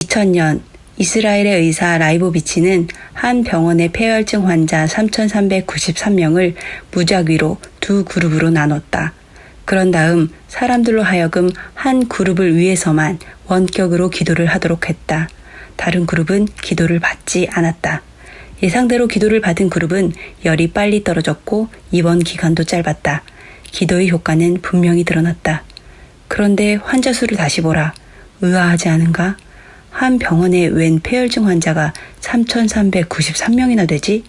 2000년 이스라엘의 의사 라이보비치는 한 병원의 폐혈증 환자 3,393명을 무작위로 두 그룹으로 나눴다. 그런 다음 사람들로 하여금 한 그룹을 위해서만 원격으로 기도를 하도록 했다. 다른 그룹은 기도를 받지 않았다. 예상대로 기도를 받은 그룹은 열이 빨리 떨어졌고 입원 기간도 짧았다. 기도의 효과는 분명히 드러났다. 그런데 환자 수를 다시 보라. 의아하지 않은가? 한 병원에 웬 폐혈증 환자가 3,393명이나 되지?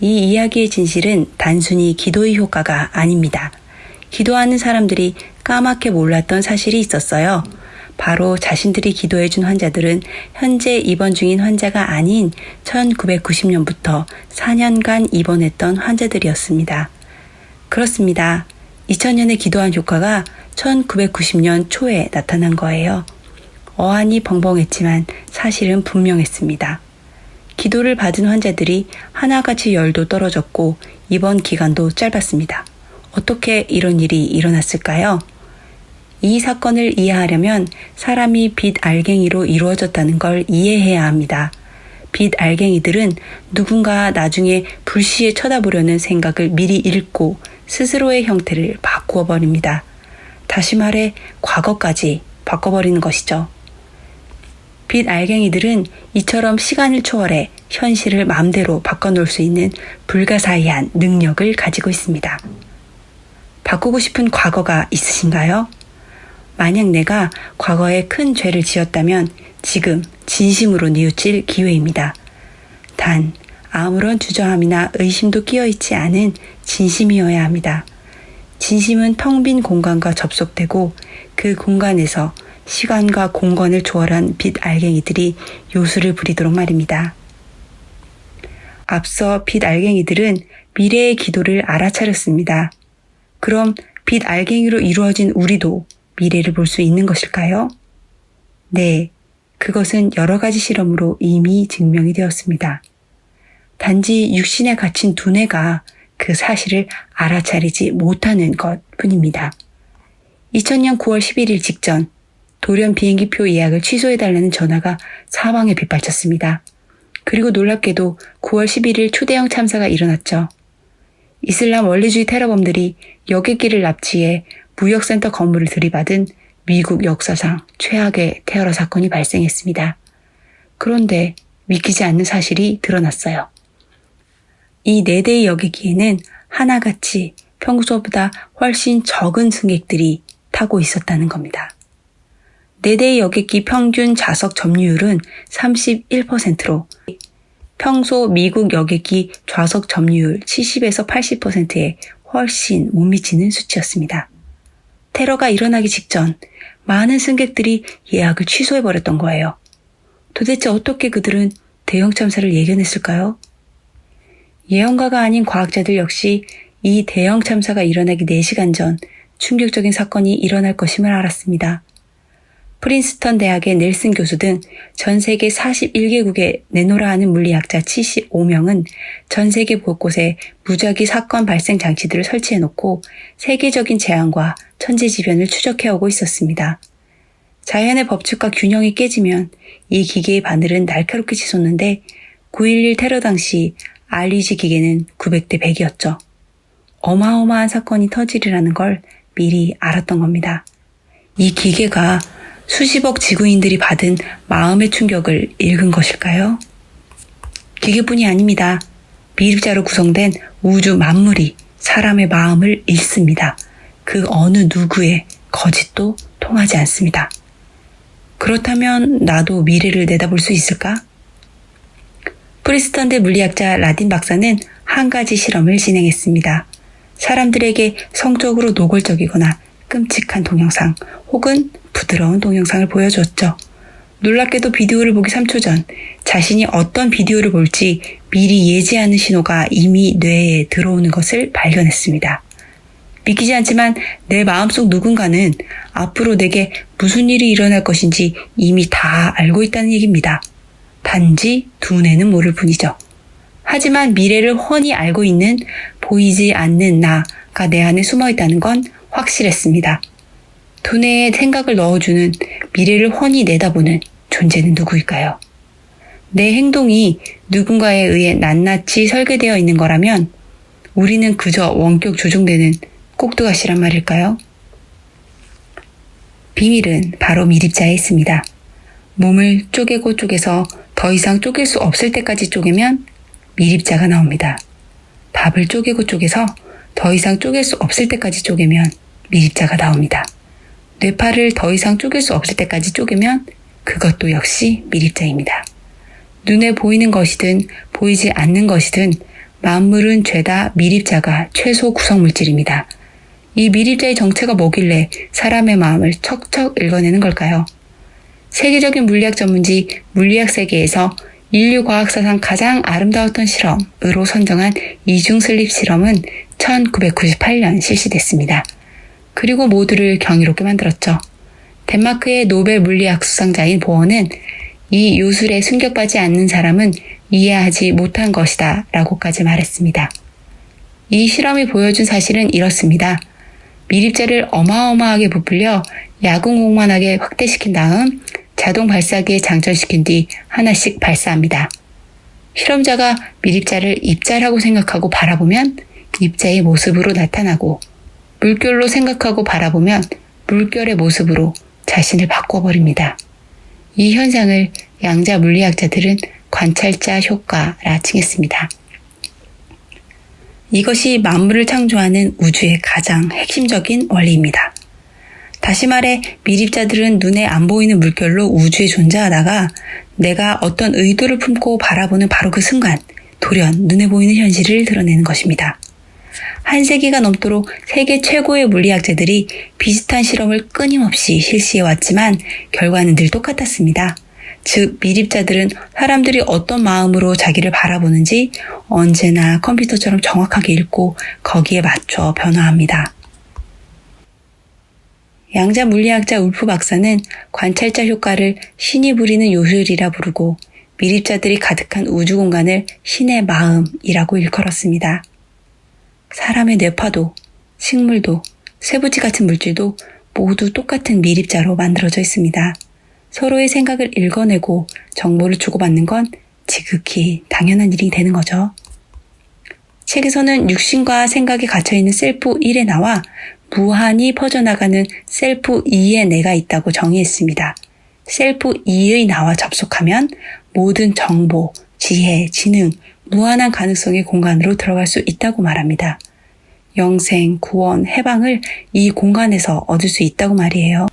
이 이야기의 진실은 단순히 기도의 효과가 아닙니다. 기도하는 사람들이 까맣게 몰랐던 사실이 있었어요. 바로 자신들이 기도해준 환자들은 현재 입원 중인 환자가 아닌 1990년부터 4년간 입원했던 환자들이었습니다. 그렇습니다. 2000년에 기도한 효과가 1990년 초에 나타난 거예요. 어안이 벙벙했지만 사실은 분명했습니다. 기도를 받은 환자들이 하나같이 열도 떨어졌고 입원 기간도 짧았습니다. 어떻게 이런 일이 일어났을까요? 이 사건을 이해하려면 사람이 빛 알갱이로 이루어졌다는 걸 이해해야 합니다. 빛 알갱이들은 누군가 나중에 불시에 쳐다보려는 생각을 미리 읽고 스스로의 형태를 바꾸어 버립니다. 다시 말해 과거까지 바꿔버리는 것이죠. 빛 알갱이들은 이처럼 시간을 초월해 현실을 마음대로 바꿔놓을 수 있는 불가사의한 능력을 가지고 있습니다. 바꾸고 싶은 과거가 있으신가요? 만약 내가 과거에 큰 죄를 지었다면 지금 진심으로 뉘우칠 기회입니다. 단 아무런 주저함이나 의심도 끼어있지 않은 진심이어야 합니다. 진심은 텅 빈 공간과 접속되고 그 공간에서 시간과 공간을 초월한 빛 알갱이들이 요술을 부리도록 말입니다. 앞서 빛 알갱이들은 미래의 기도를 알아차렸습니다. 그럼 빛 알갱이로 이루어진 우리도 미래를 볼 수 있는 것일까요? 네, 그것은 여러 가지 실험으로 이미 증명이 되었습니다. 단지 육신에 갇힌 두뇌가 그 사실을 알아차리지 못하는 것 뿐입니다. 2000년 9월 11일 직전 돌연 비행기표 예약을 취소해달라는 전화가 사방에 빗발쳤습니다. 그리고 놀랍게도 9월 11일 초대형 참사가 일어났죠. 이슬람 원리주의 테러범들이 여객기를 납치해 무역센터 건물을 들이받은 미국 역사상 최악의 테러 사건이 발생했습니다. 그런데 믿기지 않는 사실이 드러났어요. 이 4대의 여객기에는 하나같이 평소보다 훨씬 적은 승객들이 타고 있었다는 겁니다. 4대의 여객기 평균 좌석 점유율은 31%로 평소 미국 여객기 좌석 점유율 70에서 80%에 훨씬 못 미치는 수치였습니다. 테러가 일어나기 직전 많은 승객들이 예약을 취소해버렸던 거예요. 도대체 어떻게 그들은 대형 참사를 예견했을까요? 예언가가 아닌 과학자들 역시 이 대형 참사가 일어나기 4시간 전 충격적인 사건이 일어날 것임을 알았습니다. 프린스턴 대학의 넬슨 교수 등 전 세계 41개국에 내노라 하는 물리학자 75명은 전 세계 곳곳에 무작위 사건 발생 장치들을 설치해놓고 세계적인 재앙과 천재지변을 추적해오고 있었습니다. 자연의 법칙과 균형이 깨지면 이 기계의 바늘은 날카롭게 치솟는데 9.11 테러 당시 REG 기계는 900대 100이었죠. 어마어마한 사건이 터지리라는 걸 미리 알았던 겁니다. 이 기계가 수십억 지구인들이 받은 마음의 충격을 읽은 것일까요? 기계뿐이 아닙니다. 미립자로 구성된 우주 만물이 사람의 마음을 읽습니다. 그 어느 누구의 거짓도 통하지 않습니다. 그렇다면 나도 미래를 내다볼 수 있을까? 프린스턴대 물리학자 라딘 박사는 한 가지 실험을 진행했습니다. 사람들에게 성적으로 노골적이거나 끔찍한 동영상 혹은 부드러운 동영상을 보여줬죠. 놀랍게도 비디오를 보기 3초 전 자신이 어떤 비디오를 볼지 미리 예지하는 신호가 이미 뇌에 들어오는 것을 발견했습니다. 믿기지 않지만 내 마음속 누군가는 앞으로 내게 무슨 일이 일어날 것인지 이미 다 알고 있다는 얘기입니다. 단지 두뇌는 모를 뿐이죠. 하지만 미래를 훤히 알고 있는 보이지 않는 나가 내 안에 숨어 있다는 건 확실했습니다. 두뇌에 생각을 넣어주는 미래를 훤히 내다보는 존재는 누구일까요? 내 행동이 누군가에 의해 낱낱이 설계되어 있는 거라면 우리는 그저 원격 조종되는 꼭두가시란 말일까요? 비밀은 바로 미립자에 있습니다. 몸을 쪼개고 쪼개서 더 이상 쪼갤 수 없을 때까지 쪼개면 미립자가 나옵니다. 밥을 쪼개고 쪼개서 더 이상 쪼갤 수 없을 때까지 쪼개면 미립자가 나옵니다. 뇌파를 더 이상 쪼갤 수 없을 때까지 쪼개면 그것도 역시 미립자입니다. 눈에 보이는 것이든 보이지 않는 것이든 만물은 죄다 미립자가 최소 구성물질입니다. 이 미립자의 정체가 뭐길래 사람의 마음을 척척 읽어내는 걸까요? 세계적인 물리학 전문지 물리학 세계에서 인류 과학사상 가장 아름다웠던 실험으로 선정한 이중 슬립 실험은 1998년 실시됐습니다. 그리고 모두를 경이롭게 만들었죠. 덴마크의 노벨 물리학 수상자인 보어는 이 요술에 순격받지 않는 사람은 이해하지 못한 것이다 라고까지 말했습니다. 이 실험이 보여준 사실은 이렇습니다. 미립자를 어마어마하게 부풀려 야구공만하게 확대시킨 다음 자동 발사기에 장전시킨 뒤 하나씩 발사합니다. 실험자가 미립자를 입자라고 생각하고 바라보면 입자의 모습으로 나타나고 물결로 생각하고 바라보면 물결의 모습으로 자신을 바꿔버립니다. 이 현상을 양자 물리학자들은 관찰자 효과라 칭했습니다. 이것이 만물을 창조하는 우주의 가장 핵심적인 원리입니다. 다시 말해 미립자들은 눈에 안 보이는 물결로 우주에 존재하다가 내가 어떤 의도를 품고 바라보는 바로 그 순간 돌연 눈에 보이는 현실을 드러내는 것입니다. 한 세기가 넘도록 세계 최고의 물리학자들이 비슷한 실험을 끊임없이 실시해왔지만 결과는 늘 똑같았습니다. 즉 미립자들은 사람들이 어떤 마음으로 자기를 바라보는지 언제나 컴퓨터처럼 정확하게 읽고 거기에 맞춰 변화합니다. 양자 물리학자 울프 박사는 관찰자 효과를 신이 부리는 요술이라 부르고 미립자들이 가득한 우주 공간을 신의 마음이라고 일컬었습니다. 사람의 뇌파도, 식물도, 쇠붙이 같은 물질도 모두 똑같은 미립자로 만들어져 있습니다. 서로의 생각을 읽어내고 정보를 주고받는 건 지극히 당연한 일이 되는 거죠. 책에서는 육신과 생각이 갇혀있는 셀프 1의 나와 무한히 퍼져나가는 셀프 2의 내가 있다고 정의했습니다. 셀프 2의 나와 접속하면 모든 정보, 지혜, 지능, 무한한 가능성의 공간으로 들어갈 수 있다고 말합니다. 영생, 구원, 해방을 이 공간에서 얻을 수 있다고 말이에요.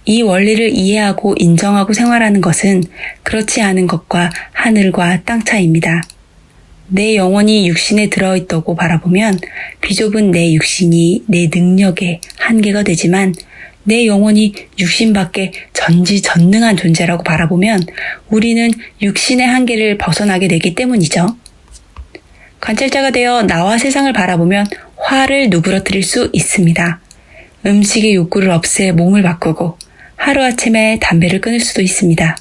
이 원리를 이해하고 인정하고 생활하는 것은 그렇지 않은 것과 하늘과 땅 차이입니다. 내 영혼이 육신에 들어있다고 바라보면 비좁은 내 육신이 내 능력의 한계가 되지만 내 영혼이 육신 밖에 전지전능한 존재라고 바라보면 우리는 육신의 한계를 벗어나게 되기 때문이죠. 관찰자가 되어 나와 세상을 바라보면 화를 누그러뜨릴 수 있습니다. 음식의 욕구를 없애 몸을 바꾸고 하루아침에 담배를 끊을 수도 있습니다.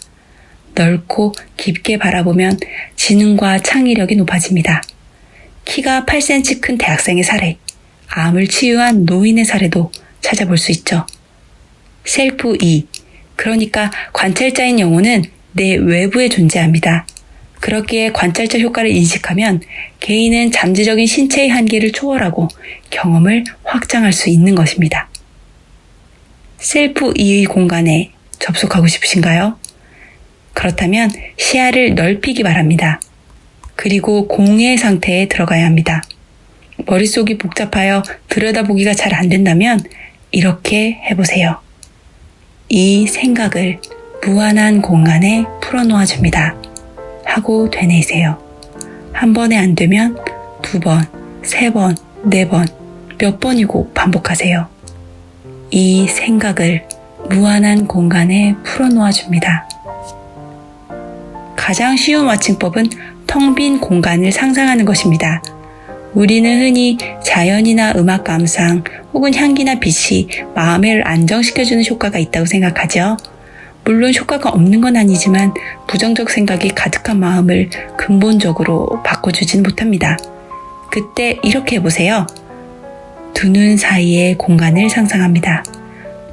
넓고 깊게 바라보면 지능과 창의력이 높아집니다. 키가 8cm 큰 대학생의 사례, 암을 치유한 노인의 사례도 찾아볼 수 있죠. 셀프 2, 그러니까 관찰자인 영혼은 내 외부에 존재합니다. 그렇기에 관찰자 효과를 인식하면 개인은 잠재적인 신체의 한계를 초월하고 경험을 확장할 수 있는 것입니다. 셀프 2의 공간에 접속하고 싶으신가요? 그렇다면 시야를 넓히기 바랍니다. 그리고 공의 상태에 들어가야 합니다. 머릿속이 복잡하여 들여다보기가 잘 안 된다면 이렇게 해보세요. 이 생각을 무한한 공간에 풀어놓아 줍니다. 하고 되뇌이세요. 한 번에 안 되면 2번, 3번, 4번, 몇 번이고 반복하세요. 이 생각을 무한한 공간에 풀어놓아 줍니다. 가장 쉬운 마침법은 텅 빈 공간을 상상하는 것입니다. 우리는 흔히 자연이나 음악 감상 혹은 향기나 빛이 마음을 안정시켜주는 효과가 있다고 생각하죠. 물론 효과가 없는 건 아니지만 부정적 생각이 가득한 마음을 근본적으로 바꿔주진 못합니다. 그때 이렇게 해보세요. 두 눈 사이의 공간을 상상합니다.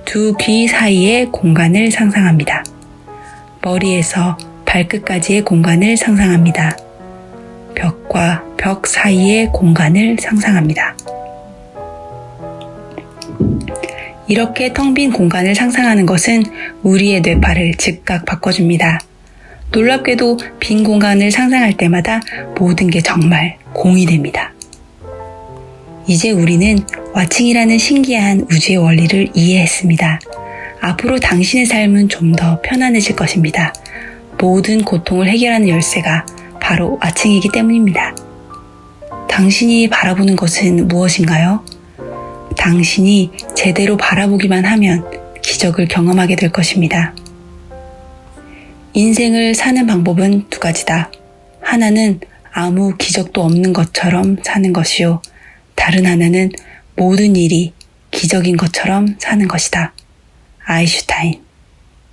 두 귀 사이의 공간을 상상합니다. 머리에서 발끝까지의 공간을 상상합니다. 벽과 벽 사이의 공간을 상상합니다. 이렇게 텅 빈 공간을 상상하는 것은 우리의 뇌파를 즉각 바꿔줍니다. 놀랍게도 빈 공간을 상상할 때마다 모든 게 정말 공이 됩니다. 이제 우리는 와칭이라는 신기한 우주의 원리를 이해했습니다. 앞으로 당신의 삶은 좀 더 편안해질 것입니다. 모든 고통을 해결하는 열쇠가 바로 와칭이기 때문입니다. 당신이 바라보는 것은 무엇인가요? 당신이 제대로 바라보기만 하면 기적을 경험하게 될 것입니다. 인생을 사는 방법은 두 가지다. 하나는 아무 기적도 없는 것처럼 사는 것이요. 다른 하나는 모든 일이 기적인 것처럼 사는 것이다. 아인슈타인.